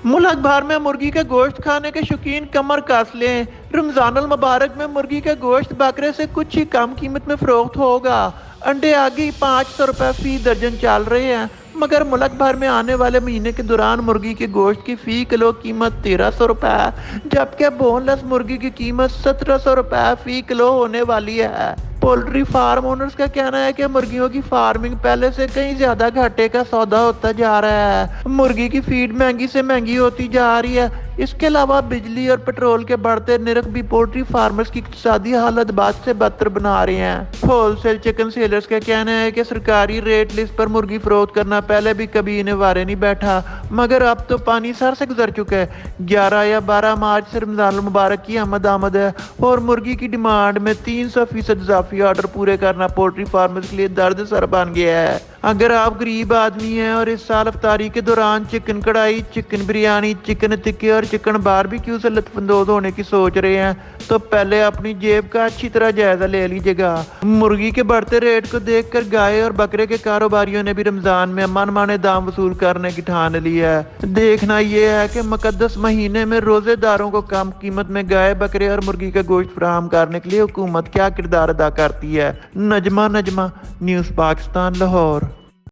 मुल्क भर में मुर्गी का गोश्त खाने के शौकीन कमर कस लें। रमजानुल मुबारक में मुर्गी का गोश्त बकरे से कुछ ही कम कीमत में फरोख्त होगा। अंडे आगे 500 रुपये फी दर्जन चल रहे हैं, मगर मुल्क भर में आने वाले महीने के दौरान मुर्गी के गोश्त की फ़ी किलो कीमत 1300 रुपये, जबकि बोनलेस मुर्गी की कीमत 1700 रुपये फ़ी किलो होने वाली है। पोल्ट्री फार्म ओनर्स का कहना है कि मुर्गियों की फार्मिंग पहले से कहीं ज्यादा घाटे का सौदा होता जा रहा है। मुर्गी की फीड महंगी से महंगी होती जा रही है। इसके अलावा बिजली और पेट्रोल के बढ़ते निरख भी पोल्ट्री फार्मर्स की इक्तिसादी हालत बाद से बदतर बना रहे हैं। होलसेल चिकन सेलर्स का कहना है कि सरकारी रेट लिस्ट पर मुर्गी फरोख्त करना पहले भी कभी इन्हें वारे नहीं बैठा, मगर अब तो पानी सर से गुजर चुका है। 11 या 12 मार्च से रमजान मुबारक की आमद है और मुर्गी की डिमांड में 300% इजाफी ऑर्डर पूरे करना पोल्ट्री फार्मर्स के लिए दर्द सर बन गया है। अगर आप गरीब आदमी हैं और इस साल अफ्तारी के दौरान चिकन कढ़ाई, चिकन बिरयानी, चिकन टिक्के और चिकन बारबेक्यू से लुत्फानंदोज होने की सोच रहे हैं, तो पहले अपनी जेब का अच्छी तरह जायजा ले लीजिएगा। मुर्गी के बढ़ते रेट को देखकर गाय और बकरे के कारोबारियों ने भी रमजान में मनमाने दाम वसूल करने की ठान ली है। देखना यह है कि मुकद्दस महीने में रोजेदारों को कम कीमत में गाय, बकरे और मुर्गी का गोश्त फराहम करने के लिए हुकूमत क्या किरदार अदा करती है। नजमा न्यूज़ पाकिस्तान, लाहौर।